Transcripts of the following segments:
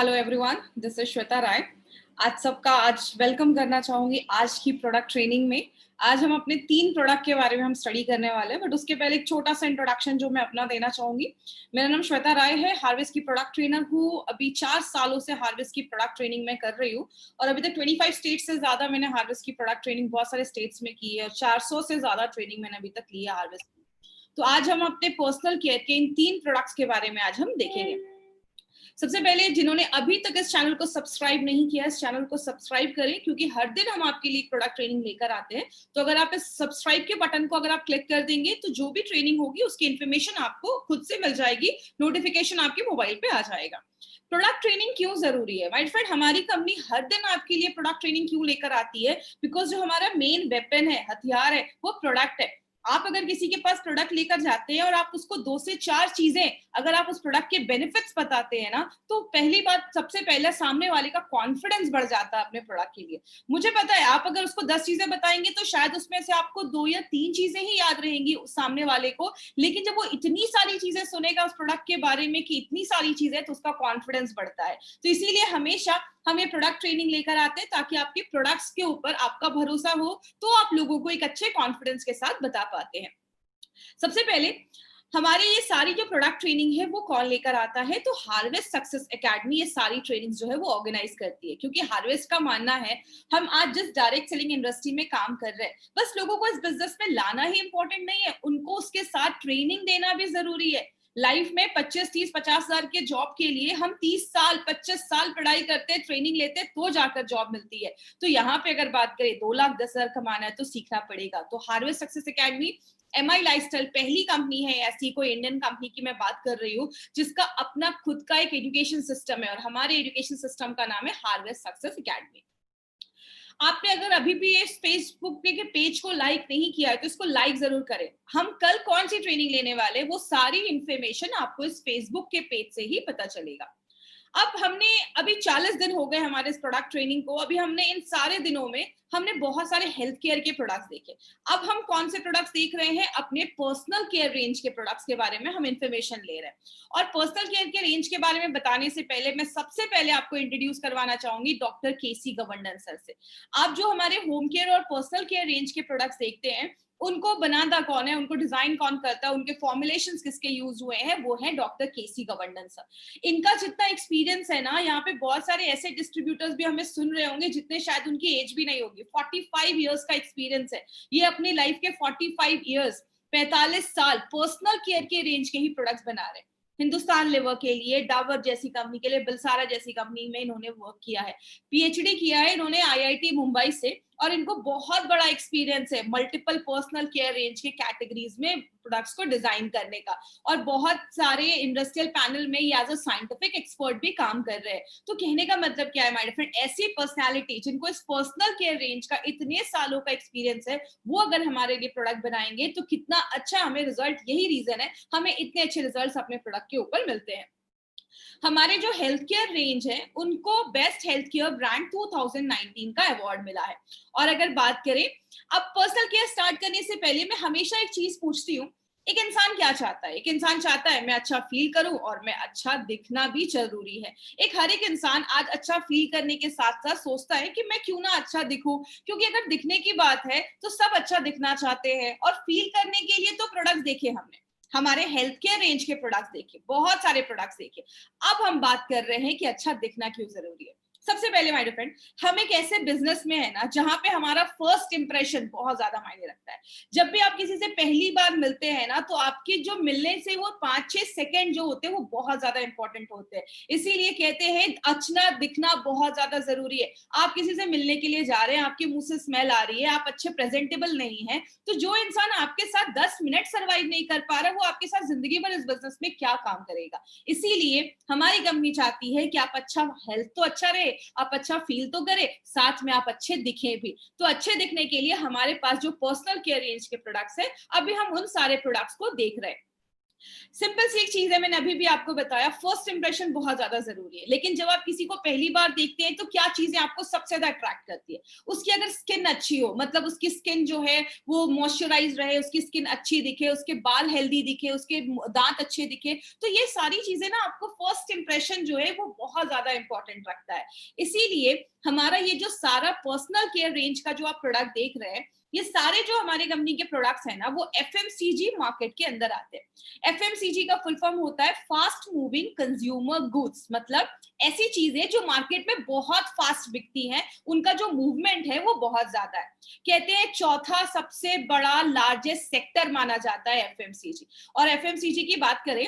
Hello everyone, this is Shweta Rai. आज सबका welcome करना चाहूंगी आज की प्रोडक्ट ट्रेनिंग में। आज हम अपने 3 प्रोडक्ट के बारे में हम स्टडी करने वाले हैं, बट उसके पहले एक छोटा सा इंट्रोडक्शन जो मैं अपना देना चाहूंगी। मेरा नाम श्वेता राय है, हार्वेस्ट की प्रोडक्ट ट्रेनर हूँ। अभी 4 सालों से हार्वेस्ट की प्रोडक्ट ट्रेनिंग में कर रही हूँ और अभी तक 25 स्टेट से ज्यादा मैंने हार्वेस्ट की प्रोडक्ट ट्रेनिंग बहुत सारे स्टेट्स में की है। 400 से ज्यादा ट्रेनिंग मैंने अभी तक ली है हार्वेस्ट की। तो आज हम अपने पर्सनल केयर के इन 3 प्रोडक्ट्स के बारे में आज हम देखेंगे। सबसे पहले जिन्होंने अभी तक इस चैनल को सब्सक्राइब नहीं किया, इस चैनल को सब्सक्राइब करें, क्योंकि हर दिन हम आपके लिए प्रोडक्ट ट्रेनिंग लेकर आते हैं। तो अगर आप इस सब्सक्राइब के बटन को अगर आप क्लिक कर देंगे तो जो भी ट्रेनिंग होगी उसकी इन्फॉर्मेशन आपको खुद से मिल जाएगी, नोटिफिकेशन आपके मोबाइल पे आ जाएगा। प्रोडक्ट ट्रेनिंग क्यों जरूरी है माय फ्रेंड? हमारी कंपनी हर दिन आपके लिए प्रोडक्ट ट्रेनिंग क्यों लेकर आती है? बिकॉज जो हमारा मेन वेपन है, हथियार है, वो प्रोडक्ट है। आप अगर किसी के पास प्रोडक्ट लेकर जाते हैं और आप उसको 2 से 4 चीजें अगर आप उस प्रोडक्ट के बेनिफिट्स बताते हैं ना, तो पहली बात, सबसे पहले सामने वाले का कॉन्फिडेंस बढ़ जाता है अपने प्रोडक्ट के लिए। मुझे पता है आप अगर उसको 10 चीजें बताएंगे तो शायद उसमें से आपको 2 या 3 चीजें ही याद रहेंगी उस सामने वाले को, लेकिन जब वो इतनी सारी चीजें सुनेगा उस प्रोडक्ट के बारे में कि इतनी सारी चीजें, तो उसका कॉन्फिडेंस बढ़ता है। तो इसीलिए हमेशा हम ये प्रोडक्ट ट्रेनिंग लेकर आते हैं ताकि आपके प्रोडक्ट्स के ऊपर आपका भरोसा हो, तो आप लोगों को एक अच्छे कॉन्फिडेंस के साथ बता पाते हैं। सबसे पहले हमारे ये सारी जो प्रोडक्ट ट्रेनिंग है वो कौन लेकर आता है? तो हार्वेस्ट सक्सेस एकेडमी ये सारी ट्रेनिंग जो है वो ऑर्गेनाइज करती है, क्योंकि हार्वेस्ट का मानना है हम आज जिस डायरेक्ट सेलिंग इंडस्ट्री में काम कर रहे हैं, बस लोगों को इस बिजनेस में लाना ही इंपॉर्टेंट नहीं है, उनको उसके साथ ट्रेनिंग देना भी जरूरी है। लाइफ में 25, 30, 50 हजार के जॉब के लिए हम 30 साल 25 साल पढ़ाई करते, ट्रेनिंग लेते, तो जाकर जॉब मिलती है। तो यहाँ पे अगर बात करें 2,10,000 कमाना है तो सीखना पड़ेगा। तो harvest success academy MI lifestyle पहली कंपनी है ऐसी, कोई इंडियन कंपनी की मैं बात कर रही हूँ, जिसका अपना खुद का एक एजुकेशन सिस्टम है, और हमारे एजुकेशन सिस्टम का नाम है हार्वेस्ट सक्सेस एकेडमी। आपने अगर अभी भी इस फेसबुक के पेज को लाइक नहीं किया है तो इसको लाइक जरूर करें। हम कल कौन सी ट्रेनिंग लेने वाले, वो सारी इंफॉर्मेशन आपको इस फेसबुक के पेज से ही पता चलेगा। अब हमने अभी 40 दिन हो गए हमारे इस प्रोडक्ट ट्रेनिंग को। अभी हमने इन सारे दिनों में हमने बहुत सारे हेल्थ केयर के प्रोडक्ट्स देखे। अब हम कौन से प्रोडक्ट्स देख रहे हैं? अपने पर्सनल केयर रेंज के प्रोडक्ट्स के बारे में हम इंफॉर्मेशन ले रहे हैं। और पर्सनल केयर के रेंज के बारे में बताने से पहले मैं सबसे पहले आपको इंट्रोड्यूस करवाना चाहूंगी डॉक्टर केसी गवर्नन सर से। आप जो हमारे होम केयर और पर्सनल केयर रेंज के प्रोडक्ट्स देखते हैं, उनको बनाता कौन है, उनको डिजाइन कौन करता है, उनके फॉर्मुलेशंस किसके यूज हुए हैं, वो है डॉक्टर केसी गवर्नन सर। इनका जितना एक्सपीरियंस है ना, यहाँ पे बहुत सारे ऐसे डिस्ट्रीब्यूटर्स भी हमें सुन रहे होंगे जितने शायद उनकी एज भी नहीं होगी। 45 इयर्स का एक्सपीरियंस है। ये अपनी लाइफ के 45 इयर्स, 45 साल पर्सनल केयर के रेंज के ही प्रोडक्ट्स बना रहे हैं। हिंदुस्तान लिवर के लिए, डाबर जैसी कंपनी के लिए, बिलसारा जैसी कंपनी में इन्होंने वर्क किया है। PhD किया है इन्होंने IIT मुंबई से, और इनको बहुत बड़ा एक्सपीरियंस है मल्टीपल पर्सनल केयर रेंज के कैटेगरीज में प्रोडक्ट्स को डिजाइन करने का। और बहुत सारे इंडस्ट्रियल पैनल में ये एज अ साइंटिफिक एक्सपर्ट भी काम कर रहे हैं। तो कहने का मतलब क्या है माय फ्रेंड? ऐसी पर्सनालिटी जिनको इस पर्सनल केयर रेंज का इतने सालों का एक्सपीरियंस है, वो अगर हमारे लिए प्रोडक्ट बनाएंगे तो कितना अच्छा हमें रिजल्ट, यही रीजन है हमें इतने अच्छे रिजल्ट अपने प्रोडक्ट के ऊपर मिलते हैं। हमारे जो हेल्थ केयर रेंज है उनको बेस्ट हेल्थ केयर ब्रांड 2019 का अवार्ड मिला है। और अगर बात करें, अब पर्सनल केयर स्टार्ट करने से पहले मैं हमेशा एक चीज पूछती हूँ, एक इंसान क्या चाहता है? एक इंसान चाहता है मैं अच्छा फील करूं और मैं अच्छा दिखना भी जरूरी है। हर एक इंसान आज अच्छा फील करने के साथ साथ सोचता है कि मैं क्यों ना अच्छा दिखूं, क्योंकि अगर दिखने की बात है तो सब अच्छा दिखना चाहते हैं। और फील करने के लिए तो प्रोडक्ट देखे हमने, हमारे हेल्थ केयर रेंज के प्रोडक्ट्स देखे, बहुत सारे प्रोडक्ट्स देखे। अब हम बात कर रहे हैं कि अच्छा दिखना क्यों जरूरी है। सबसे पहले माय डियर फ्रेंड, हम एक ऐसे बिजनेस में है ना जहां पे हमारा फर्स्ट इंप्रेशन बहुत ज्यादा मायने रखता है। जब भी आप किसी से पहली बार मिलते हैं ना, तो आपके जो मिलने से वो 5-6 सेकंड जो होते हैं वो बहुत ज्यादा इंपॉर्टेंट होते हैं। इसीलिए कहते हैं अच्छा दिखना बहुत ज्यादा जरूरी है। आप किसी से मिलने के लिए जा रहे हैं, आपके मुंह से स्मेल आ रही है, आप अच्छे प्रेजेंटेबल नहीं है, तो जो इंसान आपके साथ 10 मिनट सर्वाइव नहीं कर पा रहा, वो आपके साथ जिंदगी भर इस बिजनेस में क्या काम करेगा? इसीलिए हमारी कंपनी चाहती है कि आप अच्छा, हेल्थ तो अच्छा रहे, आप अच्छा फील तो करें, साथ में आप अच्छे दिखें भी। तो अच्छे दिखने के लिए हमारे पास जो पर्सनल केयर रेंज के प्रोडक्ट्स है, अभी हम उन सारे प्रोडक्ट्स को देख रहे हैं। सिंपल सी एक चीज है, मैंने अभी भी आपको बताया, फर्स्ट इंप्रेशन बहुत ज्यादा जरूरी है। लेकिन जब आप किसी को पहली बार देखते हैं तो क्या चीजें आपको सबसे ज्यादा अट्रैक्ट करती है? उसकी अगर स्किन अच्छी हो, मतलब उसकी स्किन जो है वो मॉइस्चराइज रहे, उसकी स्किन अच्छी दिखे, उसके बाल हेल्दी दिखे, उसके दांत अच्छे दिखे, तो ये सारी चीजें ना आपको फर्स्ट इंप्रेशन जो है वो बहुत ज्यादा इंपॉर्टेंट रखता है। इसीलिए हमारा ये जो सारा पर्सनल केयर रेंज का जो आप प्रोडक्ट देख रहे हैं, ये सारे जो हमारी कंपनी के प्रोडक्ट्स हैं ना, वो एफएमसीजी मार्केट के अंदर आते हैं। एफएमसीजी का फुल फॉर्म होता है फास्ट मूविंग कंज्यूमर गुड्स, मतलब ऐसी चीजें जो मार्केट में बहुत फास्ट बिकती हैं, उनका जो मूवमेंट है वो बहुत ज्यादा है। कहते हैं चौथा सबसे बड़ा लार्जेस्ट सेक्टर माना जाता है एफएमसीजी। और एफएमसीजी की बात करें,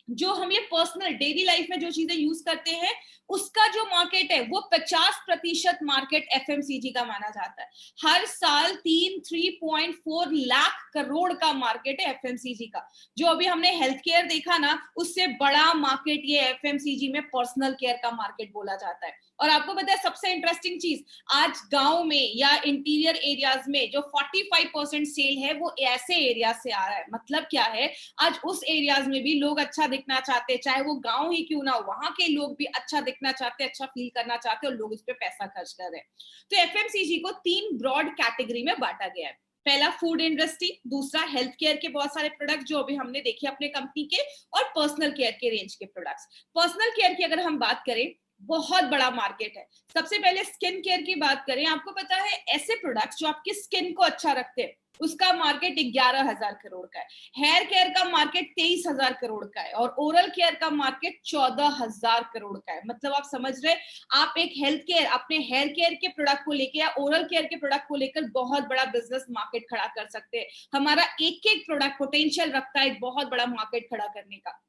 जो हम ये पर्सनल डेली लाइफ में जो चीजें यूज करते हैं, उसका जो मार्केट है वो 50% मार्केट एफएमसीजी का माना जाता है। हर साल 3.4 लाख करोड़ का मार्केट है एफएमसीजी का। जो अभी हमने हेल्थ केयर देखा ना, उससे बड़ा मार्केट ये एफएमसीजी में पर्सनल केयर का मार्केट बोला जाता है। और आपको पता है सबसे इंटरेस्टिंग चीज, आज गांव में या इंटीरियर एरियाज में जो 45% सेल है वो ऐसे एरिया से आ रहा है। मतलब क्या है, आज उस एरियाज में भी लोग अच्छा दिखना चाहते हैं, चाहे वो गांव ही क्यों ना हो, वहां के लोग भी अच्छा दिखना चाहते हैं, अच्छा फील करना चाहते हैं, और लोग उस पर पैसा खर्च कर रहे हैं। तो एफएमसीजी को 3 ब्रॉड कैटेगरी में बांटा गया है। पहला फूड इंडस्ट्री, दूसरा हेल्थ केयर के बहुत सारे प्रोडक्ट जो अभी हमने देखे अपने कंपनी के, और पर्सनल केयर के रेंज के प्रोडक्ट्स। पर्सनल केयर की अगर हम बात करें, बहुत बड़ा मार्केट है। सबसे पहले स्किन केयर की बात करें, आपको पता है ऐसे प्रोडक्ट्स जो आपकी स्किन को अच्छा रखते हैं, उसका मार्केट 11,000 करोड़ का है। हेयर केयर का मार्केट 23,000 करोड़ का है, और ओरल केयर का मार्केट 14,000 करोड़ का है। मतलब आप समझ रहे, आप एक हेल्थ केयर, अपने हेयर केयर के प्रोडक्ट को लेकर या ओरल केयर के प्रोडक्ट को लेकर बहुत बड़ा बिजनेस मार्केट खड़ा कर सकते हैं। हमारा एक एक प्रोडक्ट पोटेंशियल रखता है एक बहुत बड़ा मार्केट खड़ा करने का।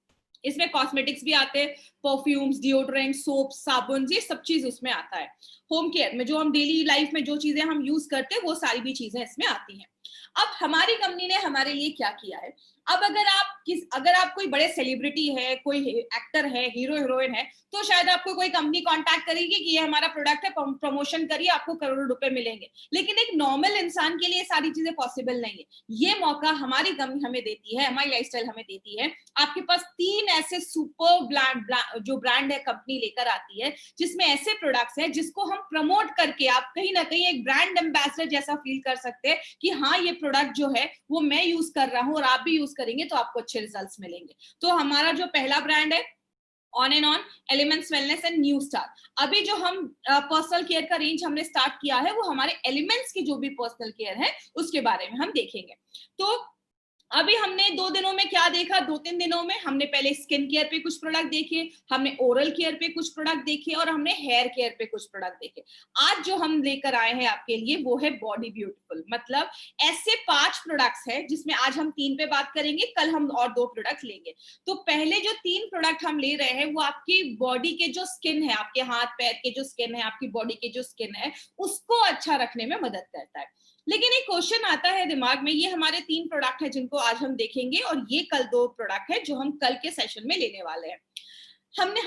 इसमें कॉस्मेटिक्स भी आते हैं, परफ्यूम्स, डिओड्रेंट, सोप, साबुन, ये सब चीज उसमें आता है। होम केयर में जो हम डेली लाइफ में जो चीजें हम यूज करते हैं, वो सारी भी चीजें इसमें आती हैं। अब हमारी कंपनी ने हमारे लिए क्या किया है, अब अगर आप कोई बड़े सेलिब्रिटी है, कोई एक्टर है, हीरो हीरोइन है, तो शायद आपको कोई कंपनी कांटेक्ट करेगी कि ये हमारा प्रोडक्ट है, प्रमोशन करिए, आपको करोड़ों रुपए मिलेंगे। लेकिन एक नॉर्मल इंसान के लिए सारी चीजें पॉसिबल नहीं है। ये मौका हमारी कंपनी हमें देती है, हमारी लाइफस्टाइल हमें देती है। आपके पास 3 ऐसे सुपर जो ब्रांड है कंपनी लेकर आती है, जिसमें ऐसे प्रोडक्ट्स हैं जिसको हम प्रमोट करके आप कहीं ना कहीं एक ब्रांड एम्बेसडर जैसा फील कर सकते हैं कि हाँ, ये प्रोडक्ट जो है वो मैं यूज कर रहा हूं और आप भी यूज करेंगे तो आपको अच्छे रिजल्ट्स मिलेंगे। तो हमारा जो पहला ब्रांड है on and on, elements wellness and new star. अभी जो हम पर्सनल केयर का रेंज हमने स्टार्ट किया है, वो हमारे एलिमेंट्स की जो भी पर्सनल केयर है उसके बारे में हम देखेंगे। तो अभी हमने 2 दिनों में क्या देखा, 2-3 दिनों में हमने पहले स्किन केयर पे कुछ प्रोडक्ट देखे, हमने ओरल केयर पे कुछ प्रोडक्ट देखे, और हमने हेयर केयर पे कुछ प्रोडक्ट देखे। आज जो हम लेकर आए हैं आपके लिए वो है बॉडी ब्यूटीफुल। मतलब ऐसे 5 प्रोडक्ट्स हैं जिसमें आज हम 3 पे बात करेंगे, कल हम और 2 प्रोडक्ट लेंगे। तो पहले जो 3 प्रोडक्ट हम ले रहे हैं वो आपकी बॉडी के जो स्किन है, आपके हाथ पैर के जो स्किन है, आपकी बॉडी के जो स्किन है, उसको अच्छा रखने में मदद करता है। लेकिन एक क्वेश्चन आता है दिमाग में, ये हमारे 3 प्रोडक्ट है जिनको आज हम देखेंगे, और ये कल 2 प्रोडक्ट है जो हम कल के सेशन में लेने वाले हैं। हमने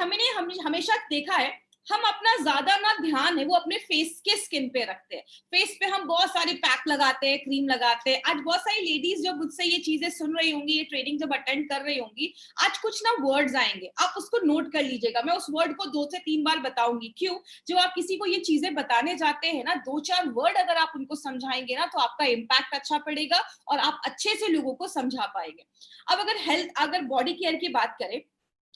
हमेशा देखा है, हम अपना ज्यादा ना ध्यान है वो अपने फेस के स्किन पे रखते हैं। फेस पे हम बहुत सारे पैक लगाते हैं, क्रीम लगाते हैं। आज बहुत सारी लेडीज जब मुझसे ये चीजें सुन रही होंगी, ये ट्रेनिंग जब अटेंड कर रही होंगी, आज कुछ ना वर्ड्स आएंगे, आप उसको नोट कर लीजिएगा। मैं उस वर्ड को 2 से 3 बार बताऊंगी। क्यों? जब आप किसी को ये चीजें बताने जाते हैं ना, 2-4 वर्ड अगर आप उनको समझाएंगे ना, तो आपका इम्पैक्ट अच्छा पड़ेगा और आप अच्छे से लोगों को समझा पाएंगे। अब अगर बॉडी केयर की बात करें,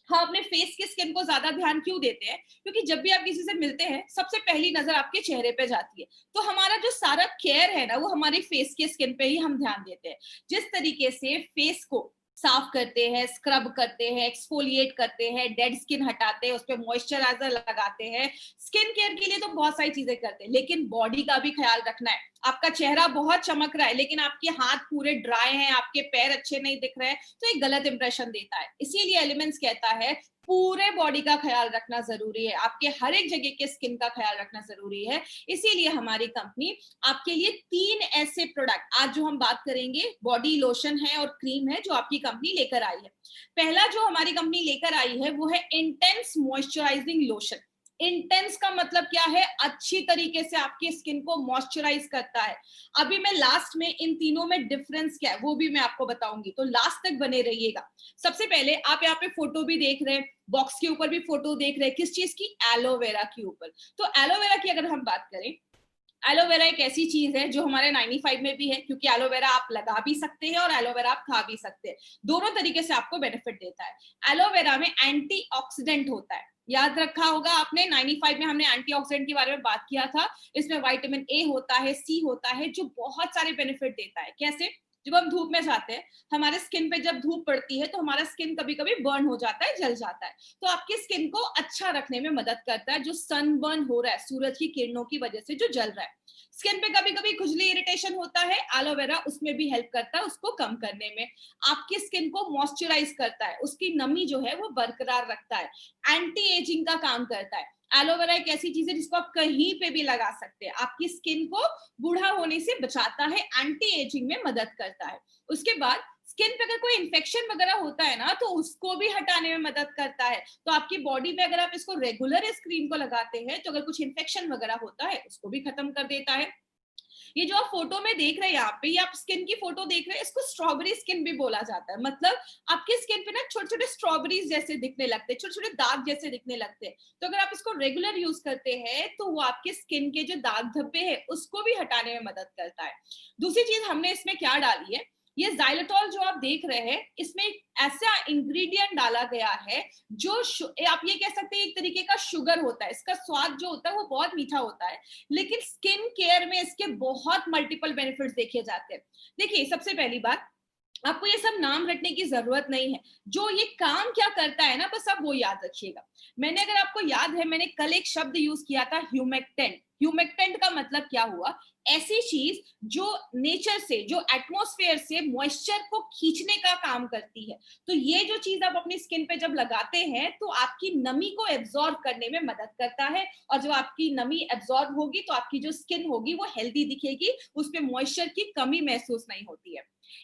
हम अपने फेस की स्किन को ज्यादा ध्यान क्यों देते हैं? क्योंकि जब भी आप किसी से मिलते हैं, सबसे पहली नजर आपके चेहरे पे जाती है। तो हमारा जो सारा केयर है ना, वो हमारी फेस की स्किन पे ही हम ध्यान देते हैं। जिस तरीके से फेस को साफ करते हैं, स्क्रब करते हैं, एक्सफोलिएट करते हैं, डेड स्किन हटाते हैं, उस पर मॉइस्चराइजर लगाते हैं, स्किन केयर के लिए तो बहुत सारी चीजें करते हैं, लेकिन बॉडी का भी ख्याल रखना है। आपका चेहरा बहुत चमक रहा है लेकिन आपके हाथ पूरे ड्राई हैं, आपके पैर अच्छे नहीं दिख रहे हैं, तो एक गलत इंप्रेशन देता है। इसीलिए एलिमेंट्स कहता है पूरे बॉडी का ख्याल रखना जरूरी है, आपके हर एक जगह के स्किन का ख्याल रखना जरूरी है। इसीलिए हमारी कंपनी आपके लिए 3 ऐसे प्रोडक्ट, आज जो हम बात करेंगे, बॉडी लोशन है और क्रीम है, जो आपकी कंपनी लेकर आई है। पहला जो हमारी कंपनी लेकर आई है वो है इंटेंस मॉइस्चराइजिंग लोशन। इंटेंस का मतलब क्या है, अच्छी तरीके से आपकी स्किन को मॉइस्चराइज करता है। अभी मैं लास्ट में इन तीनों में डिफरेंस क्या है वो भी मैं आपको बताऊंगी, तो लास्ट तक बने रहिएगा। सबसे पहले आप यहाँ पे फोटो भी देख रहे हैं, बॉक्स के ऊपर भी फोटो देख रहे हैं, किस चीज की, एलोवेरा के ऊपर। तो एलोवेरा की अगर हम बात करें, एलोवेरा एक ऐसी चीज है जो हमारे 95 में भी है, क्योंकि एलोवेरा आप लगा भी सकते हैं और एलोवेरा आप खा भी सकते हैं, दोनों तरीके से आपको बेनिफिट देता है। एलोवेरा में एंटीऑक्सीडेंट होता है, याद रखा होगा आपने, 95 में हमने एंटीऑक्सीडेंट के बारे में बात किया था। इसमें विटामिन ए होता है, सी होता है, जो बहुत सारे बेनिफिट देता है। कैसे? जब हम धूप में जाते हैं, हमारे स्किन पे जब धूप पड़ती है तो हमारा स्किन कभी कभी बर्न हो जाता है, जल जाता है, तो आपकी स्किन को अच्छा रखने में मदद करता है। जो सन बर्न हो रहा है सूरज की किरणों की वजह से जो जल रहा है, स्किन पे कभी कभी खुजली इरिटेशन होता है, एलोवेरा उसमें भी हेल्प करता है उसको कम करने में। आपकी स्किन को मॉइस्चराइज करता है, उसकी नमी जो है वो बरकरार रखता है, एंटी एजिंग का काम करता है। एलोवेरा एक ऐसी चीज है जिसको आप कहीं पे भी लगा सकते हैं, आपकी स्किन को बूढ़ा होने से बचाता है, एंटी एजिंग में मदद करता है। उसके बाद स्किन पे अगर कोई इन्फेक्शन वगैरह होता है ना, तो उसको भी हटाने में मदद करता है। तो आपकी बॉडी में अगर आप इसको रेगुलर इस क्रीम को लगाते हैं तो अगर कुछ इन्फेक्शन वगैरह होता है उसको भी खत्म कर देता है। ये जो आप फोटो में देख रहे हैं, यहाँ पे ये आप स्किन की फोटो देख रहे हैं, इसको स्ट्रॉबेरी स्किन भी बोला जाता है। मतलब आपके स्किन पे ना छोटे छोटे स्ट्रॉबेरीज जैसे दिखने लगते हैं, छोटे छोटे दाग जैसे दिखने लगते हैं। तो अगर आप इसको रेगुलर यूज करते हैं तो वो आपके स्किन के जो दाग धब्बे हैं उसको भी हटाने में मदद करता है। दूसरी चीज हमने इसमें क्या डाली है, ये जाइलेटॉल जो आप देख रहे हैं, इसमें एक ऐसा इंग्रेडिएंट डाला गया है जो आप ये कह सकते हैं एक तरीके का शुगर होता है। इसका स्वाद जो होता है वो बहुत मीठा होता है, लेकिन स्किन केयर में इसके बहुत मल्टीपल बेनिफिट्स देखे जाते हैं। देखिए, सबसे पहली बात, आपको ये सब नाम रटने की जरूरत नहीं है, जो ये काम क्या करता है ना, बस आप वो याद रखिएगा। मैंने, अगर आपको याद है, मैंने कल एक शब्द यूज किया था, ह्यूमेक्टेंट। ह्यूमेक्टेंट का मतलब क्या हुआ, ऐसी चीज जो नेचर से, जो एटमॉस्फेयर से मॉइस्चर को खींचने का काम करती है। तो ये जो चीज आप अपनी स्किन पे जब लगाते हैं तो आपकी नमी को एब्जॉर्ब करने में मदद करता है, और जब आपकी नमी एब्जॉर्ब होगी तो आपकी जो स्किन होगी वो हेल्दी दिखेगी, उसमें मॉइस्चर की कमी महसूस नहीं होती है।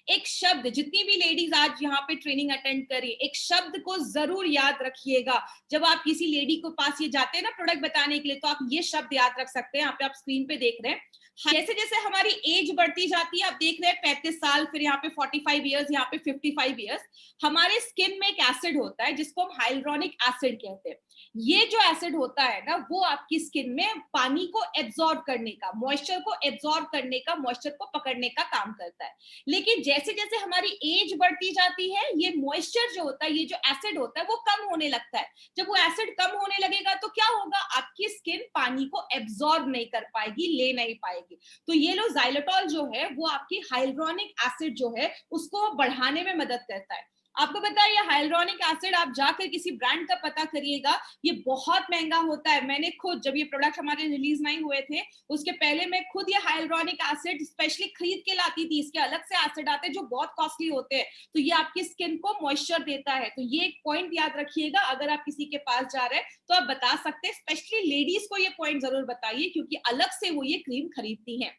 एक शब्द, जितनी भी लेडीज आज यहाँ पे ट्रेनिंग अटेंड करी, एक शब्द को जरूर याद रखिएगा। जब आप किसी लेडी को पास ये जाते हैं ना प्रोडक्ट बताने के लिए, तो आप ये शब्द याद रख सकते हैं। यहाँ पे आप स्क्रीन पे देख रहे हैं, जैसे जैसे हमारी एज बढ़ती जाती है, आप देख रहे हैं 35 साल, फिर यहाँ पे 45 ईयर्स, यहाँ पे 55 ईयर्स, हमारे स्किन में एक एसिड होता है जिसको हम हाइलुरोनिक एसिड कहते हैं। ये जो एसिड होता है ना, वो आपकी स्किन में पानी को एब्जॉर्ब करने का, मॉइस्चर को एब्जॉर्ब करने का, मॉइस्चर को पकड़ने का काम करता है। लेकिन जैसे जैसे हमारी एज बढ़ती जाती है, ये मॉइस्चर जो होता है, ये जो एसिड होता है, वो कम होने लगता है। जब वो एसिड कम होने लगेगा तो क्या होगा, आपकी स्किन पानी को एब्जॉर्ब नहीं कर पाएगी, ले नहीं पाएगी। तो ये लो जाइलेटॉल जो है वो आपकी हाइलुरोनिक एसिड जो है उसको बढ़ाने में मदद करता है। आपको पता है, ये हाइलुरोनिक एसिड आप जाकर किसी ब्रांड का पता करिएगा, ये बहुत महंगा होता है। मैंने खुद, जब ये प्रोडक्ट हमारे रिलीज नहीं हुए थे उसके पहले, मैं खुद ये हाइलुरोनिक एसिड स्पेशली खरीद के लाती थी। इसके अलग से एसिड आते हैं जो बहुत कॉस्टली होते हैं, तो ये आपकी स्किन को मॉइस्चर देता है। तो ये एक पॉइंट याद रखिएगा, अगर आप किसी के पास जा रहे हैं तो आप बता सकते हैं। स्पेशली लेडीज को ये पॉइंट जरूर बताइए, क्योंकि अलग से वो ये क्रीम खरीदती हैं।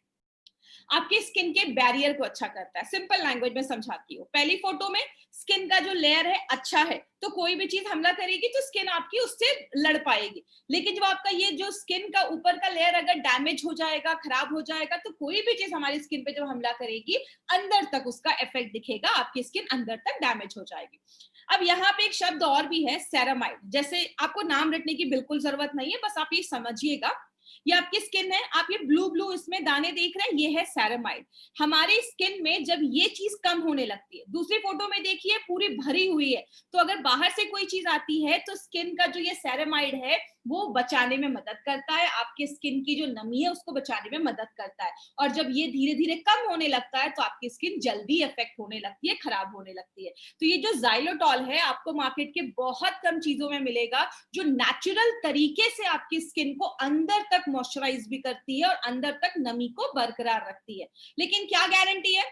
आपके स्किन के बैरियर को अच्छा करता है। सिंपल लैंग्वेज में समझाती हूँ, पहली फोटो में स्किन का जो लेयर है अच्छा है, तो कोई भी चीज हमला करेगी तो स्किन आपकी उससे लड़ पाएगी। लेकिन जब आपका ये जो स्किन का ऊपर का लेयर अगर डैमेज हो जाएगा, खराब हो जाएगा, तो कोई भी चीज हमारी स्किन पे जब हमला करेगी, अंदर तक उसका इफेक्ट दिखेगा, आपकी स्किन अंदर तक डैमेज हो जाएगी। अब यहाँ पे एक शब्द और भी है, सेरामाइड। जैसे आपको नाम रटने की बिल्कुल जरूरत नहीं है, बस आप ये समझिएगा, ये आपकी स्किन है, आप ये ब्लू ब्लू इसमें दाने देख रहे हैं, ये है सेरामाइड। हमारी स्किन में जब ये चीज कम होने लगती है, दूसरी फोटो में देखिए पूरी भरी हुई है, तो अगर बाहर से कोई चीज आती है तो स्किन का जो ये सेरामाइड है वो बचाने में मदद करता है, आपके स्किन की जो नमी है उसको बचाने में मदद करता है। और जब ये धीरे धीरे कम होने लगता है तो आपकी स्किन जल्दी इफेक्ट होने लगती है, खराब होने लगती है। तो ये जो जाइलेटॉल है आपको मार्केट के बहुत कम चीजों में मिलेगा, जो नेचुरल तरीके से आपकी स्किन को अंदर तक मॉइस्चराइज भी करती है और अंदर तक नमी को बरकरार रखती है। लेकिन क्या गारंटी है,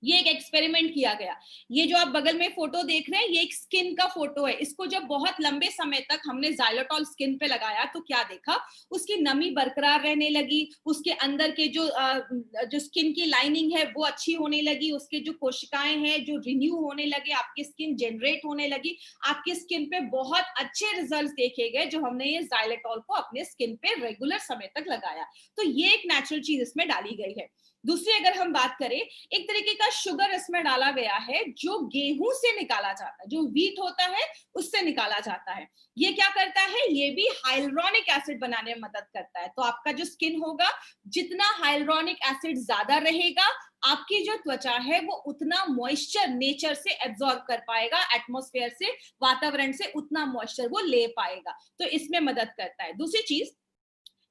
ये एक एक्सपेरिमेंट किया गया। ये जो आप बगल में फोटो देख रहे हैं, ये एक स्किन का फोटो है। इसको जब बहुत लंबे समय तक हमने ज़ाइलोटॉल स्किन पे लगाया तो क्या देखा, उसकी नमी बरकरार रहने लगी, उसके अंदर के जो स्किन की लाइनिंग है वो अच्छी होने लगी, उसके जो कोशिकाएं हैं जो रिन्यू होने लगे, आपकी स्किन जनरेट होने लगी। आपकी स्किन पे बहुत अच्छे रिजल्ट्स देखे गए जो हमने ये ज़ाइलोटॉल को अपने स्किन पे रेगुलर समय तक लगाया। तो ये एक नेचुरल चीज इसमें डाली गई है। दूसरी अगर हम बात करें, एक तरीके का शुगर इसमें डाला गया है जो गेहूं से निकाला जाता है, जो व्हीट होता है उससे निकाला जाता है। ये क्या करता है, ये भी हाइलुरोनिक एसिड बनाने में मदद करता है। तो आपका जो स्किन होगा, जितना हाइलुरोनिक एसिड ज्यादा रहेगा, आपकी जो त्वचा है वो उतना मॉइस्चर नेचर से एब्जॉर्ब कर पाएगा, एटमॉस्फेयर से, वातावरण से उतना मॉइस्चर वो ले पाएगा। तो इसमें मदद करता है। दूसरी चीज,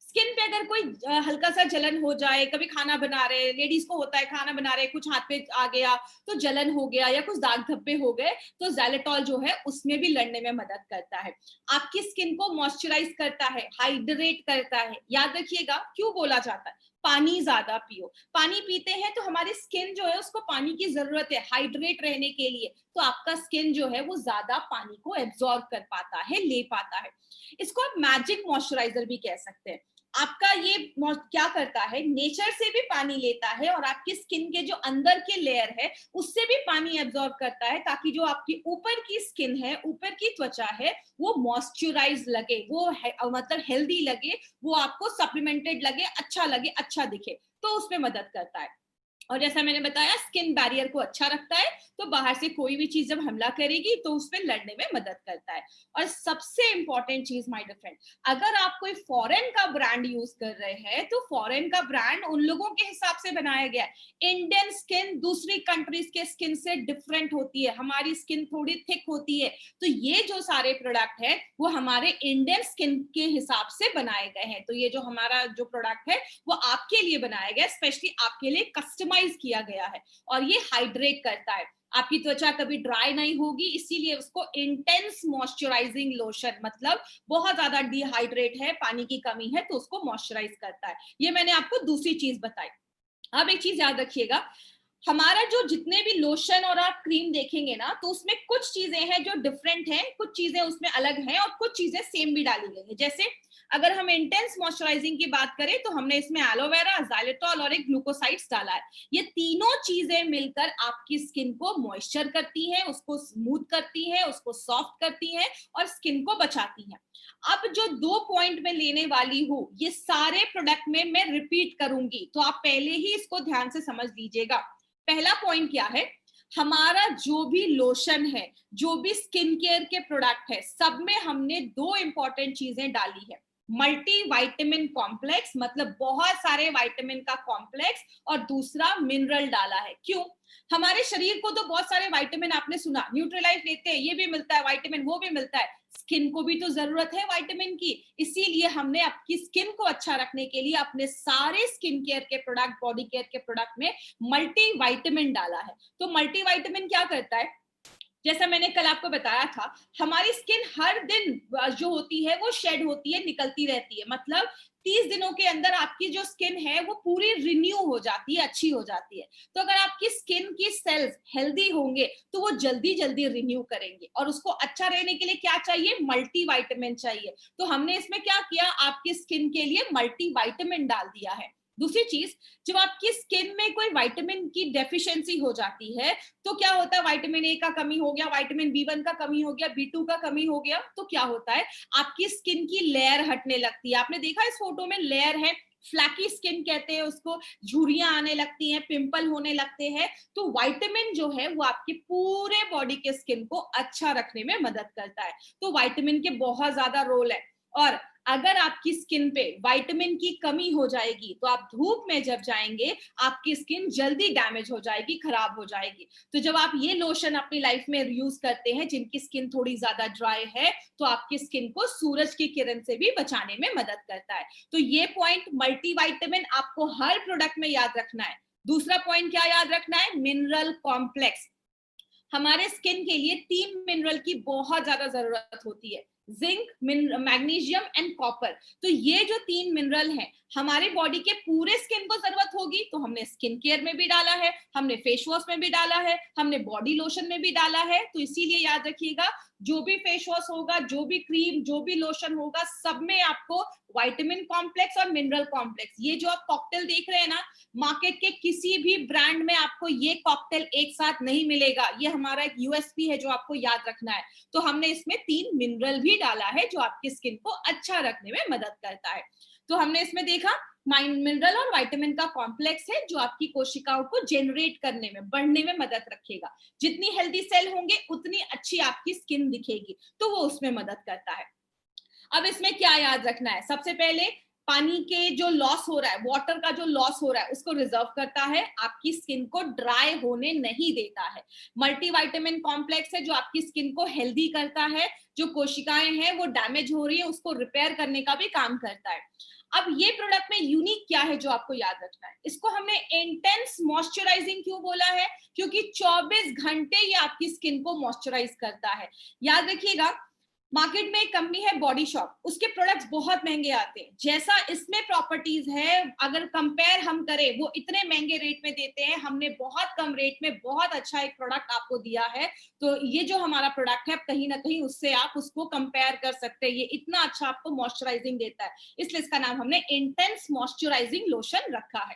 स्किन पे अगर कोई हल्का सा जलन हो जाए, कभी खाना बना रहे, लेडीज को होता है खाना बना रहे, कुछ हाथ पे आ गया तो जलन हो गया या कुछ दाग धब्बे हो गए, तो ज़ाइलोटॉल जो है उसमें भी लड़ने में मदद करता है। आपकी स्किन को मॉइस्चराइज करता है, हाइड्रेट करता है। याद रखिएगा क्यों बोला जाता है, पानी ज्यादा पियो। पानी पीते हैं तो हमारी स्किन जो है उसको पानी की जरूरत है हाइड्रेट रहने के लिए, तो आपका स्किन जो है वो ज्यादा पानी को एब्जॉर्ब कर पाता है, ले पाता है। इसको आप मैजिक मॉइस्चराइजर भी कह सकते हैं। आपका ये क्या करता है, नेचर से भी पानी लेता है और आपकी स्किन के जो अंदर के लेयर है उससे भी पानी एब्जॉर्ब करता है, ताकि जो आपकी ऊपर की स्किन है, ऊपर की त्वचा है, वो मॉइस्चराइज लगे, वो मतलब हेल्दी लगे, वो आपको सप्लीमेंटेड लगे, अच्छा लगे, अच्छा दिखे, तो उसमें मदद करता है। और जैसा मैंने बताया, स्किन बैरियर को अच्छा रखता है, तो बाहर से कोई भी चीज जब हमला करेगी तो उसमें लड़ने में मदद करता है। और सबसे इंपॉर्टेंट चीज माय डियर फ्रेंड, अगर आप कोई फॉरेन का ब्रांड यूज कर रहे हैं तो फॉरेन का ब्रांड उन लोगों के हिसाब से बनाया गया है। इंडियन स्किन दूसरी कंट्रीज के स्किन से डिफरेंट होती है, हमारी स्किन थोड़ी थिक होती है, तो ये जो सारे प्रोडक्ट है वो हमारे इंडियन स्किन के हिसाब से बनाए गए हैं। तो ये जो हमारा जो प्रोडक्ट है वो आपके लिए बनाया गया, स्पेशली आपके लिए कस्टमाइज किया गया है। और ये हाइड्रेट करता है, आपकी त्वचा कभी ड्राई नहीं होगी, इसीलिए उसको इंटेंस मॉइस्चराइजिंग लोशन, मतलब बहुत ज्यादा डिहाइड्रेट है, पानी की कमी है तो उसको मॉइस्चराइज करता है। ये मैंने आपको दूसरी चीज बताई। अब एक चीज याद रखिएगा, हमारा जो जितने भी लोशन और आप क्रीम देखेंगे ना, तो उसमें कुछ चीजें हैं जो डिफरेंट हैं, कुछ चीजें उसमें अलग हैं और कुछ चीजें सेम भी डाली गई है। जैसे अगर हम इंटेंस मॉइस्चराइजिंग की बात करें तो हमने इसमें एलोवेरा, ज़ाइलोटॉल और एक ग्लूकोसाइड्स डाला है। ये तीनों चीजें मिलकर आपकी स्किन को मॉइस्चर करती हैं, उसको स्मूथ करती हैं, उसको सॉफ्ट करती हैं और स्किन को बचाती हैं। अब जो 2 पॉइंट में लेने वाली हूँ, ये सारे प्रोडक्ट में मैं रिपीट करूंगी, तो आप पहले ही इसको ध्यान से समझ लीजिएगा। पहला पॉइंट क्या है, हमारा जो भी लोशन है, जो भी स्किन केयर के प्रोडक्ट है, सब में हमने 2 इंपॉर्टेंट चीजें डाली है। मल्टी वाइटामिन कॉम्प्लेक्स, मतलब बहुत सारे वाइटामिन का कॉम्प्लेक्स, और दूसरा मिनरल डाला है। क्यों, हमारे शरीर को तो बहुत सारे वाइटामिन, आपने सुना न्यूट्रीलाइफ लेते हैं, ये भी मिलता है वाइटामिन, वो भी मिलता है, स्किन को भी तो जरूरत है विटामिन की। इसीलिए हमने आपकी स्किन को अच्छा रखने के लिए अपने सारे स्किन केयर के प्रोडक्ट, बॉडी केयर के प्रोडक्ट में मल्टी वाइटामिन डाला है। तो मल्टी वाइटामिन क्या करता है, जैसा मैंने कल आपको बताया था, हमारी स्किन हर दिन जो होती है वो शेड होती है, निकलती रहती है, मतलब 30 दिनों के अंदर आपकी जो स्किन है वो पूरी रिन्यू हो जाती है, अच्छी हो जाती है। तो अगर आपकी स्किन की सेल्स हेल्दी होंगे तो वो जल्दी जल्दी रिन्यू करेंगे, और उसको अच्छा रहने के लिए क्या चाहिए, मल्टी वाइटामिन चाहिए। तो हमने इसमें क्या किया, आपकी स्किन के लिए मल्टी वाइटामिन डाल दिया है। दूसरी चीज, जब आपकी स्किन में कोई विटामिन की डेफिशिएंसी हो जाती है तो क्या होता है, विटामिन ए का कमी हो गया, विटामिन बी1 का कमी हो गया, बी2 का कमी हो गया, तो क्या होता है, आपकी स्किन की लेयर हटने लगती है। आपने देखा इस फोटो में लेयर है, फ्लैकी स्किन कहते हैं उसको, झुर्रियां आने लगती हैं, पिंपल होने लगते हैं। तो विटामिन जो है वो आपकी पूरे बॉडी के स्किन को अच्छा रखने में मदद करता है। तो विटामिन के बहुत ज्यादा रोल है। और अगर आपकी स्किन पे विटामिन की कमी हो जाएगी तो आप धूप में जब जाएंगे आपकी स्किन जल्दी डैमेज हो जाएगी, खराब हो जाएगी। तो जब आप ये लोशन अपनी लाइफ में यूज करते हैं, जिनकी स्किन थोड़ी ज्यादा ड्राई है, तो आपकी स्किन को सूरज की किरण से भी बचाने में मदद करता है। तो ये पॉइंट मल्टीविटामिन आपको हर प्रोडक्ट में याद रखना है। दूसरा पॉइंट क्या याद रखना है, मिनरल कॉम्प्लेक्स। हमारे स्किन के लिए 3 मिनरल की बहुत ज्यादा जरूरत होती है, जिंक, मैग्नीशियम एंड कॉपर। तो ये जो 3 मिनरल हैं, हमारे बॉडी के पूरे स्किन को जरूरत होगी तो हमने स्किन केयर में भी डाला है, हमने फेस वॉश में भी डाला है, हमने बॉडी लोशन में भी डाला है। तो इसीलिए याद रखिएगा, जो भी फेस वॉश होगा, जो भी क्रीम, जो भी लोशन होगा, सब में आपको विटामिन कॉम्प्लेक्स और मिनरल कॉम्प्लेक्स, ये जो आप कॉकटेल देख रहे हैं ना, मार्केट के किसी भी ब्रांड में आपको ये कॉकटेल एक साथ नहीं मिलेगा। ये हमारा एक यूएसपी है जो आपको याद रखना है। तो हमने इसमें 3 मिनरल भी डाला है जो आपकी स्किन को अच्छा रखने में मदद करता है। तो हमने इसमें देखा मिनरल और विटामिन का कॉम्प्लेक्स है जो आपकी कोशिकाओं को जनरेट करने में, बढ़ने में मदद रखेगा। जितनी हेल्दी सेल होंगे उतनी अच्छी आपकी स्किन दिखेगी, तो वो उसमें मदद करता है। अब इसमें क्या याद रखना है, सबसे पहले पानी के जो लॉस हो रहा है, वाटर का जो लॉस हो रहा है, उसको रिजर्व करता है, आपकी स्किन को ड्राई होने नहीं देता है। मल्टीविटामिन कॉम्प्लेक्स है जो आपकी स्किन को हेल्दी करता है, जो कोशिकाएं हैं वो डैमेज हो रही है उसको रिपेयर करने का भी काम करता है। अब ये प्रोडक्ट में यूनिक क्या है जो आपको याद रखना है, इसको हमने इंटेंस मॉइस्चराइजिंग क्यों बोला है, क्योंकि 24 घंटे ये आपकी स्किन को मॉइस्चराइज करता है। याद रखिएगा, मार्केट में एक कंपनी है बॉडी शॉप, उसके प्रोडक्ट्स बहुत महंगे आते हैं। जैसा इसमें प्रॉपर्टीज है, अगर कंपेयर हम करें, वो इतने महंगे रेट में देते हैं, हमने बहुत कम रेट में बहुत अच्छा एक प्रोडक्ट आपको दिया है। तो ये जो हमारा प्रोडक्ट है, कहीं ना कहीं उससे आप उसको कंपेयर कर सकते हैं, ये इतना अच्छा आपको मॉइस्चराइजिंग देता है, इसलिए इसका नाम हमने इंटेंस मॉइस्चराइजिंग लोशन रखा है।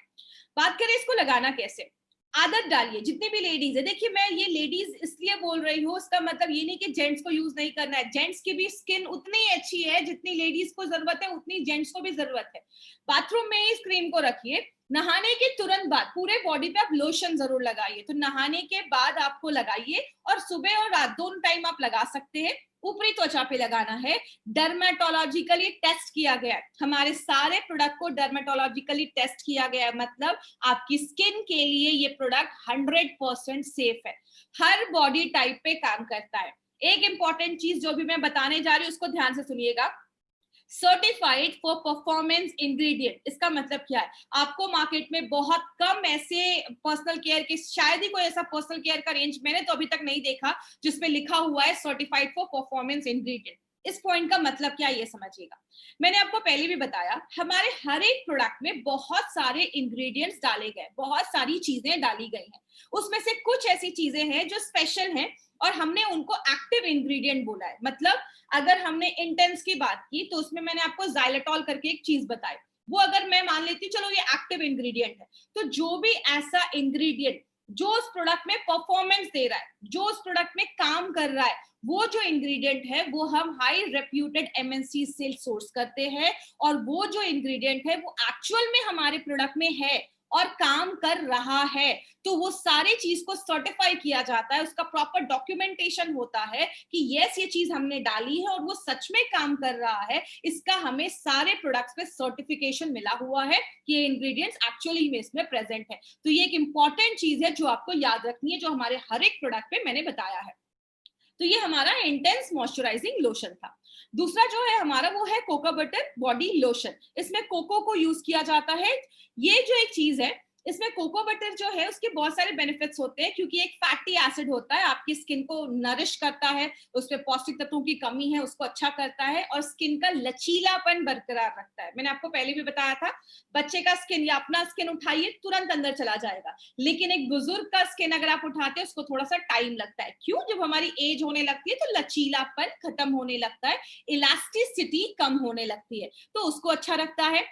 बात करें इसको लगाना कैसे, आदत डालिए। जितनी भी लेडीज है, देखिए मैं ये लेडीज इसलिए बोल रही हूँ, उसका मतलब ये नहीं कि जेंट्स को यूज नहीं करना है, जेंट्स की भी स्किन उतनी अच्छी है, जितनी लेडीज को जरूरत है उतनी जेंट्स को भी जरूरत है। बाथरूम में इस क्रीम को रखिए, नहाने के तुरंत बाद पूरे बॉडी पे आप लोशन जरूर लगाइए। तो नहाने के बाद आपको लगाइए, और सुबह और रात दोनों टाइम आप लगा सकते हैं। ऊपरी त्वचा पे लगाना है, डर्मेटोलॉजिकली टेस्ट किया गया है, हमारे सारे प्रोडक्ट को डर्मेटोलॉजिकली टेस्ट किया गया है, मतलब आपकी स्किन के लिए ये प्रोडक्ट 100% सेफ है, हर बॉडी टाइप पे काम करता है। एक इंपॉर्टेंट चीज जो भी मैं बताने जा रही हूँ उसको ध्यान से सुनिएगा, सर्टिफाइड फॉर परफॉर्मेंस इंग्रेडिएंट, इसका मतलब क्या है, आपको मार्केट में बहुत कम ऐसे पर्सनल केयर के, शायद ही कोई ऐसा पर्सनल केयर का रेंज मैंने तो अभी तक नहीं देखा जिसमें लिखा हुआ है सर्टिफाइड फॉर परफॉर्मेंस इंग्रेडिएंट। इस पॉइंट का मतलब क्या है ये समझिएगा। मैंने आपको पहले भी बताया, हमारे हर एक प्रोडक्ट में बहुत सारे इंग्रेडिएंट्स डाले गए, बहुत सारी चीजें डाली गई हैं, उसमें से कुछ ऐसी चीजें हैं जो स्पेशल हैं और हमने उनको एक्टिव इंग्रेडिएंट बोला है। मतलब अगर हमने इंटेंस की बात की तो उसमें मैंने आपको जाइलेटॉल करके एक चीज बताई, वो अगर मैं मान लेती हूँ चलो ये एक्टिव इंग्रेडिएंट है, तो जो भी ऐसा इंग्रेडिएंट जो उस प्रोडक्ट में परफॉर्मेंस दे रहा है, जो उस प्रोडक्ट में काम कर रहा है, वो जो इंग्रेडिएंट है वो हम हाई रेप्यूटेड एमएनसी से सोर्स करते हैं, और वो जो इंग्रेडिएंट है वो एक्चुअल में हमारे प्रोडक्ट में है और काम कर रहा है, तो वो सारी चीज को सर्टिफाई किया जाता है, उसका प्रॉपर डॉक्यूमेंटेशन होता है कि यस ये चीज हमने डाली है और वो सच में काम कर रहा है, इसका हमें सारे प्रोडक्ट्स पे सर्टिफिकेशन मिला हुआ है कि ये इंग्रेडिएंट्स एक्चुअली में इसमें प्रेजेंट है। तो ये एक इंपॉर्टेंट चीज है जो आपको याद रखनी है, जो हमारे हर एक प्रोडक्ट पे मैंने बताया है। तो ये हमारा इंटेंस मॉइस्चराइजिंग लोशन था। दूसरा जो है हमारा वो है कोको बटर बॉडी लोशन, इसमें कोको को यूज किया जाता है। ये जो एक चीज है, इसमें कोको बटर जो है उसके बहुत सारे बेनिफिट्स होते हैं, क्योंकि एक फैटी एसिड होता है, आपकी स्किन को नरिश करता है, उसमें पौष्टिक तत्वों की कमी है उसको अच्छा करता है, और स्किन का लचीलापन बरकरार रखता है। मैंने आपको पहले भी बताया था, बच्चे का स्किन या अपना स्किन उठाइए तुरंत अंदर चला जाएगा, लेकिन एक बुजुर्ग का स्किन अगर आप उठाते हैं उसको थोड़ा सा टाइम लगता है। क्यों? जब हमारी एज होने लगती है तो लचीलापन खत्म होने लगता है, इलास्टिसिटी कम होने लगती है, तो उसको अच्छा रखता है,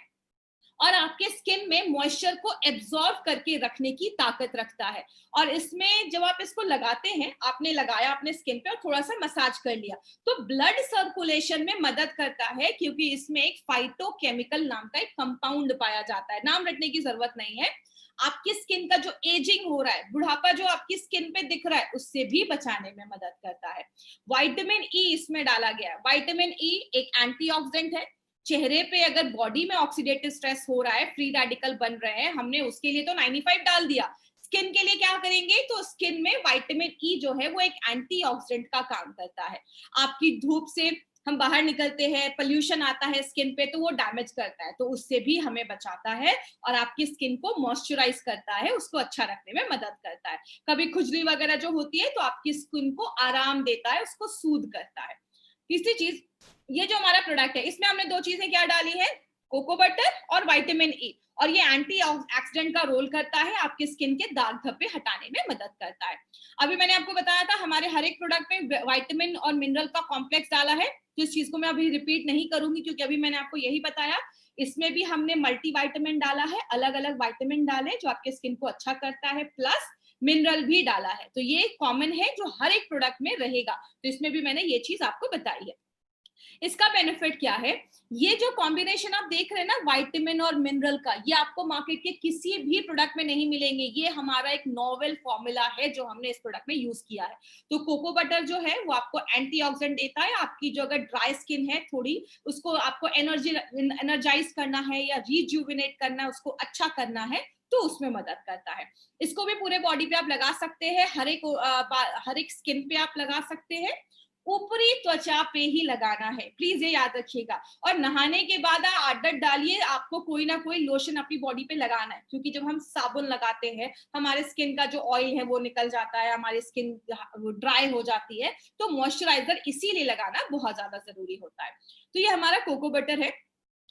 और आपके स्किन में मॉइस्चर को एब्जॉर्ब करके रखने की ताकत रखता है। और इसमें जब आप इसको लगाते हैं, आपने लगाया अपने स्किन पे और थोड़ा सा मसाज कर लिया, तो ब्लड सर्कुलेशन में मदद करता है, क्योंकि इसमें एक फाइटोकेमिकल नाम का एक कंपाउंड पाया जाता है, नाम रटने की जरूरत नहीं है। आपकी स्किन का जो एजिंग हो रहा है, बुढ़ापा जो आपकी स्किन पे दिख रहा है, उससे भी बचाने में मदद करता है। विटामिन ई इसमें डाला गया है। विटामिन ई एक एंटीऑक्सीडेंट है, चेहरे पे अगर बॉडी में ऑक्सीडेटिव स्ट्रेस हो रहा है, फ्री रेडिकल बन रहे हैं, हमने उसके लिए तो 95 डाल दिया, स्किन के लिए क्या करेंगे, तो स्किन में विटामिन ई जो है वो एक एंटीऑक्सीडेंट का काम करता है। आपकी धूप से हम बाहर निकलते हैं, पोल्यूशन आता है स्किन पे, तो वो डैमेज करता है, तो उससे भी हमें बचाता है, और आपकी स्किन को मॉइस्चराइज करता है, उसको अच्छा रखने में मदद करता है। कभी खुजली वगैरह जो होती है तो आपकी स्किन को आराम देता है, उसको सूद करता है। तीसरी चीज, ये जो हमारा प्रोडक्ट है इसमें हमने दो चीजें क्या डाली है, कोको बटर और विटामिन ई, और ये एंटी ऑक्सीडेंट का रोल करता है, आपके स्किन के दाग धब्बे हटाने में मदद करता है। अभी मैंने आपको बताया था हमारे हर एक प्रोडक्ट में विटामिन और मिनरल का कॉम्प्लेक्स डाला है, तो इस चीज को मैं अभी रिपीट नहीं करूंगी क्योंकि अभी मैंने आपको यही बताया। इसमें भी हमने मल्टीविटामिन डाला है, अलग अलग विटामिन डाले जो आपके स्किन को अच्छा करता है, प्लस मिनरल भी डाला है। तो ये कॉमन है जो हर एक प्रोडक्ट में रहेगा, तो इसमें भी मैंने ये चीज आपको बताई है। इसका बेनिफिट क्या है, ये जो कॉम्बिनेशन आप देख रहे हैं ना विटामिन और मिनरल का, ये आपको मार्केट के किसी भी प्रोडक्ट में नहीं मिलेंगे। ये हमारा एक नोवेल फॉर्मूला है जो हमने इस प्रोडक्ट में यूज किया है। तो कोको बटर जो है वो आपको एंटीऑक्सीडेंट देता है, आपकी जो अगर ड्राई स्किन है थोड़ी, उसको आपको एनर्जाइज करना है या रिजुविनेट करना है, उसको अच्छा करना है, तो उसमें मदद करता है। इसको भी पूरे बॉडी पे आप लगा सकते हैं, हर एक स्किन पे आप लगा सकते हैं, ऊपरी त्वचा पे ही लगाना है, प्लीज ये याद रखिएगा। और नहाने के बाद आदत डालिए, आपको कोई ना कोई लोशन अपनी बॉडी पे लगाना है, क्योंकि जब हम साबुन लगाते हैं हमारे स्किन का जो ऑयल है वो निकल जाता है, हमारी स्किन ड्राई हो जाती है, तो मॉइस्चराइजर इसीलिए लगाना बहुत ज्यादा जरूरी होता है। तो ये हमारा कोको बटर है।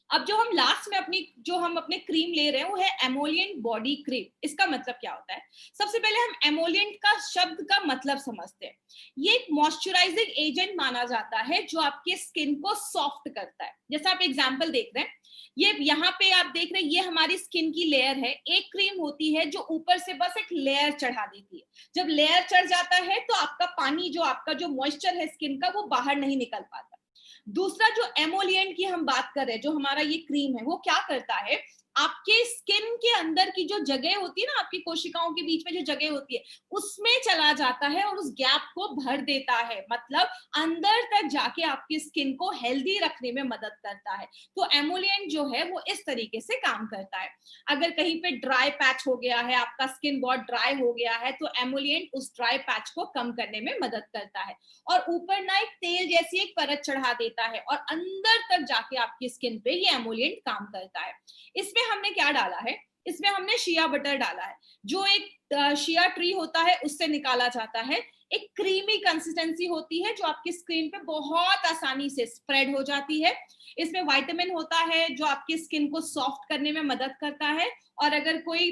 अब जो हम लास्ट में अपने क्रीम ले रहे हैं वो है एमोलिएंट बॉडी क्रीम। इसका मतलब क्या होता है, सबसे पहले हम एमोलिएंट का शब्द का मतलब समझते हैं। ये एक मॉइस्चराइजिंग एजेंट माना जाता है जो आपके स्किन को सॉफ्ट करता है। जैसा आप एग्जांपल देख रहे हैं, ये यहाँ पे आप देख रहे हैं, ये हमारी स्किन की लेयर है। एक क्रीम होती है जो ऊपर से बस एक लेयर चढ़ा देती है। जब लेयर चढ़ जाता है तो आपका पानी, जो आपका जो मॉइस्चर है स्किन का, वो बाहर नहीं निकल पाता। दूसरा जो एमोलिएंट की हम बात कर रहे हैं, जो हमारा ये क्रीम है, वो क्या करता है, आपके स्किन के अंदर की जो जगह होती है ना, आपकी कोशिकाओं के बीच में जो जगह होती है, उसमें चला जाता है और उस गैप को भर देता है। मतलब अंदर तक जाके आपकी स्किन को हेल्दी रखने में मदद करता है। तो एमोलिएंट जो है वो इस तरीके से काम करता है। अगर कहीं पे ड्राई पैच हो गया है, आपका स्किन बहुत ड्राई हो गया है, तो एमोलिएंट उस ड्राई पैच को कम करने में मदद करता है। और ऊपर ना एक तेल जैसी एक परत चढ़ा देता है और अंदर तक जाके आपकी स्किन पे ये एमोलिएंट काम करता है। इसमें हमने क्या डाला है, इसमें हमने शिया बटर डाला है, जो एक शिया ट्री होता है उससे निकाला जाता है। एक क्रीमी कंसिस्टेंसी होती है जो आपकी स्किन पे बहुत आसानी से स्प्रेड हो जाती है। इसमें विटामिन होता है जो आपकी स्किन को सॉफ्ट करने में मदद करता है। और अगर कोई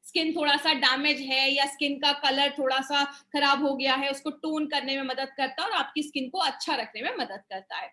स्किन थोड़ा सा डैमेज है या स्किन का कलर थोड़ा सा खराब हो गया है, उसको टोन करने में मदद करता है और आपकी स्किन को अच्छा रखने में मदद करता है।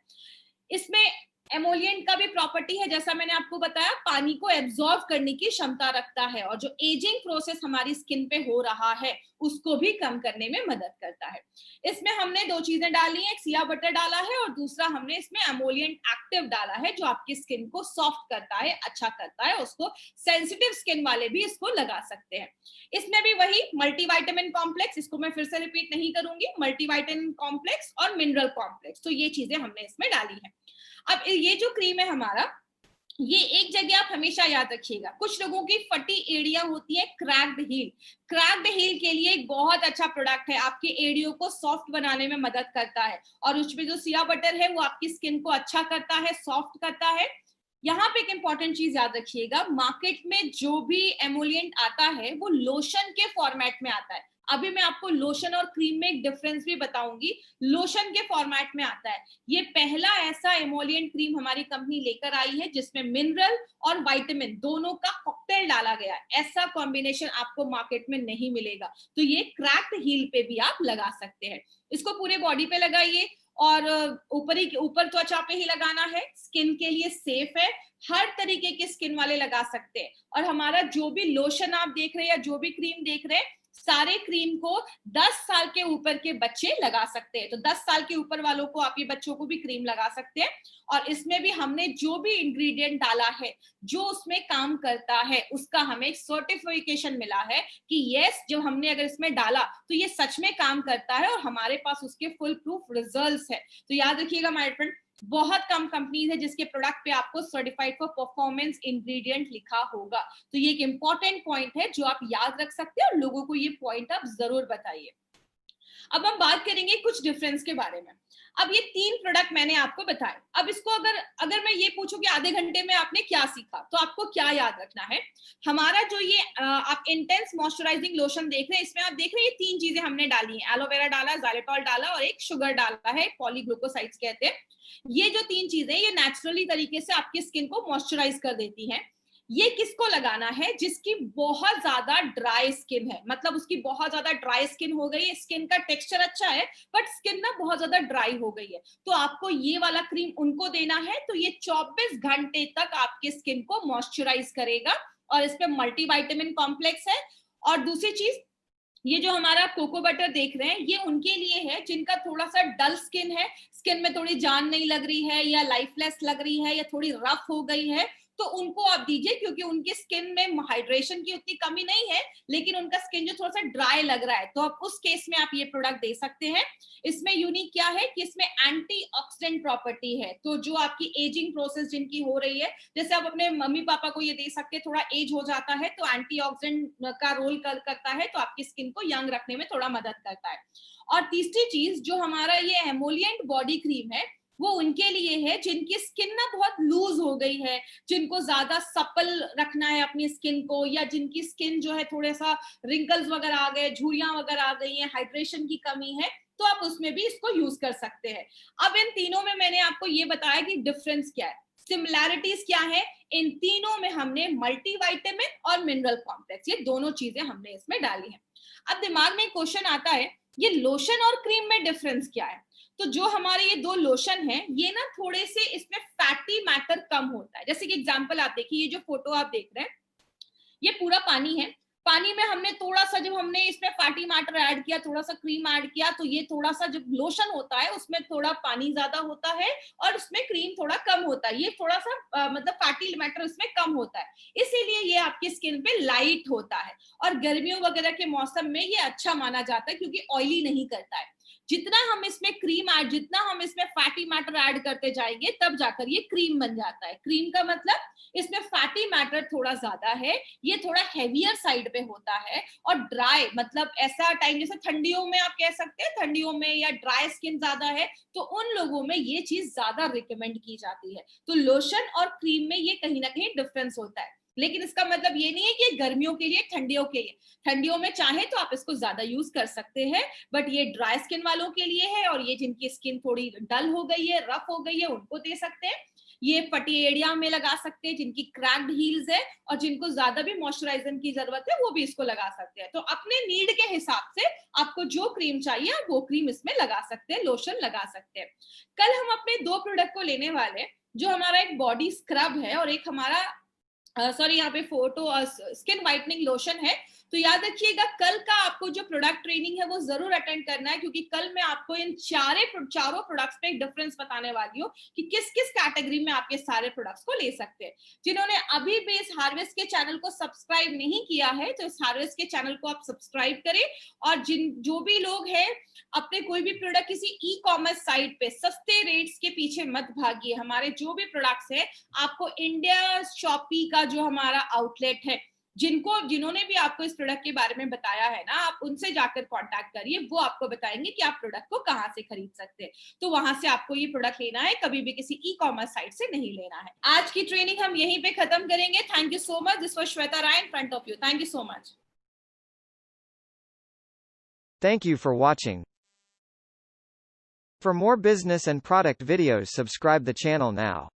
इसमें एमोलिएंट का भी प्रॉपर्टी है, जैसा मैंने आपको बताया, पानी को एब्जॉर्ब करने की क्षमता रखता है और जो एजिंग प्रोसेस हमारी स्किन पे हो रहा है उसको भी कम करने में मदद करता है। इसमें हमने दो चीजें डाली हैं, एक सिया बटर डाला है और दूसरा हमने इसमें एमोलिएंट एक्टिव डाला है जो आपकी स्किन को सॉफ्ट करता है, अच्छा करता है। उसको सेंसिटिव स्किन वाले भी इसको लगा सकते हैं। इसमें भी वही मल्टीविटामिन कॉम्प्लेक्स, इसको मैं फिर से रिपीट नहीं करूंगी, मल्टीविटामिन कॉम्प्लेक्स और मिनरल कॉम्प्लेक्स, तो ये चीजें हमने इसमें डाली है। अब ये जो क्रीम है हमारा, ये एक जगह आप हमेशा याद रखिएगा, कुछ लोगों की फटी एड़ियां होती है, क्रैक्ड हील। क्रैक्ड हील के लिए एक बहुत अच्छा प्रोडक्ट है, आपके एड़ियों को सॉफ्ट बनाने में मदद करता है। और उसमें जो सिया बटर है वो आपकी स्किन को अच्छा करता है, सॉफ्ट करता है। यहाँ पे एक इंपॉर्टेंट चीज याद रखिएगा, मार्केट में जो भी एमोलिएंट आता है वो लोशन के फॉर्मेट में आता है। अभी मैं आपको लोशन और क्रीम में एक डिफरेंस भी बताऊंगी। लोशन के फॉर्मेट में आता है। ये पहला ऐसा एमोलिएंट क्रीम हमारी कंपनी लेकर आई है जिसमें मिनरल और विटामिन दोनों का कॉकटेल डाला गया है। ऐसा कॉम्बिनेशन आपको मार्केट में नहीं मिलेगा। तो ये क्रैक्ड हील पे भी आप लगा सकते हैं। इसको पूरे बॉडी पे लगाइए और ऊपर त्वचा पे ही लगाना है, स्किन के लिए सेफ है, हर तरीके के स्किन वाले लगा सकते हैं। और हमारा जो भी लोशन आप देख रहे हैं या जो भी क्रीम देख रहे हैं, सारे क्रीम को 10 साल के ऊपर के बच्चे लगा सकते हैं। तो 10 साल के ऊपर वालों को, आप ये बच्चों को भी क्रीम लगा सकते हैं। और इसमें भी हमने जो भी इंग्रेडिएंट डाला है, जो उसमें काम करता है, उसका हमें सर्टिफिकेशन मिला है कि यस, जो हमने अगर इसमें डाला तो ये सच में काम करता है और हमारे पास उसके फुल प्रूफ रिजल्ट्स है। तो याद रखिएगा माय फ्रेंड, बहुत कम कंपनीज है जिसके प्रोडक्ट पे आपको सर्टिफाइड फॉर परफॉर्मेंस इंग्रेडिएंट लिखा होगा। तो ये एक इंपॉर्टेंट पॉइंट है जो आप याद रख सकते हैं और लोगों को ये पॉइंट आप जरूर बताइए। अब हम बात करेंगे कुछ डिफरेंस के बारे में। अब ये 3 प्रोडक्ट मैंने आपको बताए। अब इसको अगर मैं ये पूछूं कि आधे घंटे में आपने क्या सीखा, तो आपको क्या याद रखना है। हमारा जो ये आप इंटेंस मॉइस्चराइजिंग लोशन देख रहे हैं, इसमें आप देख रहे हैं ये 3 चीजें हमने डाली हैं, एलोवेरा डाला, ज़ाइलेटॉल डाला और एक शुगर डाला है, पॉलीग्लूकोसाइड्स कहते हैं। ये जो 3 चीजें ये नेचुरली तरीके से आपकी स्किन को मॉइस्चराइज कर देती हैं। ये किसको लगाना है? जिसकी बहुत ज्यादा ड्राई स्किन है, मतलब उसकी बहुत ज्यादा ड्राई स्किन हो गई है, स्किन का टेक्सचर अच्छा है बट स्किन ना बहुत ज्यादा ड्राई हो गई है, तो आपको ये वाला क्रीम उनको देना है। तो ये 24 घंटे तक आपकी स्किन को मॉइस्चराइज करेगा और इस पे मल्टीविटामिन कॉम्प्लेक्स है। और दूसरी चीज, ये जो हमारा कोको बटर देख रहे हैं, ये उनके लिए है जिनका थोड़ा सा डल स्किन है, स्किन में थोड़ी जान नहीं लग रही है या लाइफलेस लग रही है या थोड़ी रफ हो गई है, तो उनको आप दीजिए, क्योंकि उनकी स्किन में हाइड्रेशन की उतनी कमी नहीं है लेकिन उनका स्किन जो थोड़ा सा ड्राई लग रहा है, तो आप उस केस में आप ये प्रोडक्ट दे सकते हैं। इसमें यूनिक क्या है कि इसमें एंटीऑक्सीडेंट प्रॉपर्टी है, तो जो आपकी एजिंग प्रोसेस जिनकी हो रही है, जैसे आप अपने मम्मी पापा को ये दे सकते हैं, थोड़ा एज हो जाता है तो एंटीऑक्सीडेंट का रोल करता है, तो आपकी स्किन को यंग रखने में थोड़ा मदद करता है। और तीसरी चीज, जो हमारा ये एमोलिएंट बॉडी क्रीम है, वो उनके लिए है जिनकी स्किन ना बहुत लूज हो गई है, जिनको ज्यादा सपल रखना है अपनी स्किन को, या जिनकी स्किन जो है थोड़ा सा रिंकल्स वगैरह आ गए, झुर्रियां वगैरह आ गई हैं, हाइड्रेशन की कमी है, तो आप उसमें भी इसको यूज कर सकते हैं। अब इन तीनों में मैंने आपको ये बताया कि डिफरेंस क्या है, सिमिलैरिटीज क्या है। इन तीनों में हमने मल्टीविटामिन और मिनरल कॉम्प्लेक्स, ये दोनों चीजें हमने इसमें डाली है। अब दिमाग में क्वेश्चन आता है, ये लोशन और क्रीम में डिफरेंस क्या है? तो जो हमारे ये दो लोशन है, ये ना थोड़े से इसमें फैटी मैटर कम होता है। जैसे कि एग्जांपल आप देखिए, ये जो फोटो आप देख रहे हैं, ये पूरा पानी है, पानी में हमने थोड़ा सा, जब हमने इसमें फैटी मैटर ऐड किया, थोड़ा सा क्रीम ऐड किया, तो ये थोड़ा सा, जब लोशन होता है उसमें थोड़ा पानी ज्यादा होता है और उसमें क्रीम थोड़ा कम होता है, ये थोड़ा सा मतलब फैटी मैटर इसमें कम होता है, इसीलिए ये आपकी स्किन पे लाइट होता है। और गर्मियों वगैरह के मौसम में ये अच्छा माना जाता है क्योंकि ऑयली नहीं करता है। जितना हम इसमें क्रीम ऐड, जितना हम इसमें फैटी मैटर ऐड करते जाएंगे, तब जाकर ये क्रीम बन जाता है। क्रीम का मतलब इसमें फैटी मैटर थोड़ा ज्यादा है, ये थोड़ा हेवियर साइड पे होता है, और ड्राई मतलब ऐसा टाइम, जैसे ठंडियों में आप कह सकते हैं, ठंडियों में या ड्राई स्किन ज्यादा है, तो उन लोगों में ये चीज ज्यादा रिकमेंड की जाती है। तो लोशन और क्रीम में ये कहीं ना कहीं डिफरेंस होता है, लेकिन इसका मतलब ये नहीं है कि गर्मियों के लिए, ठंडियों के लिए, ठंडियों में चाहे तो आप इसको ज्यादा यूज कर सकते हैं, बट ये ड्राई स्किन वालों के लिए है, और ये जिनकी स्किन थोड़ी डल हो गई है, रफ हो गई है, उनको दे सकते हैं। ये फटी एड़िया में लगा सकते हैं, जिनकी क्रैक्ड हील्स है और जिनको ज्यादा भी मॉइस्चराइजर की जरूरत है, वो भी इसको लगा सकते हैं। तो अपने नीड के हिसाब से आपको जो क्रीम चाहिए आप वो क्रीम इसमें लगा सकते हैं, लोशन लगा सकते हैं। कल हम अपने दो प्रोडक्ट को लेने वाले हैं, जो हमारा एक बॉडी स्क्रब है और एक हमारा सॉरी यहाँ पे फोटो स्किन व्हाइटनिंग लोशन है। तो याद रखिएगा, कल का आपको जो प्रोडक्ट ट्रेनिंग है वो जरूर अटेंड करना है, क्योंकि कल मैं आपको इन चारों प्रोडक्ट्स पे एक डिफरेंस बताने वाली हूँ कि किस किस कैटेगरी में आप ये सारे प्रोडक्ट्स को ले सकते हैं। जिन्होंने अभी भी इस हार्वेस्ट के चैनल को सब्सक्राइब नहीं किया है, तो इस हार्वेस्ट के चैनल को आप सब्सक्राइब करें। और जो भी लोग हैं, अपने कोई भी प्रोडक्ट किसी ई कॉमर्स साइट पे सस्ते रेट्स के पीछे मत भागिए। हमारे जो भी प्रोडक्ट्स है, आपको इंडिया शॉपी का जो हमारा आउटलेट है, जिन्होंने भी आपको इस प्रोडक्ट के बारे में बताया है ना, आप उनसे जाकर कांटेक्ट करिए, वो आपको बताएंगे कि आप प्रोडक्ट को कहां से खरीद सकते हैं। तो वहां से आपको ये प्रोडक्ट लेना है, कभी भी किसी ई कॉमर्स साइट से नहीं लेना है। आज की ट्रेनिंग हम यहीं पे खत्म करेंगे। Thank you so much. This was Shweta Rai in front of you. Thank you so much. Thank you for watching. For more business and product videos, subscribe the channel now.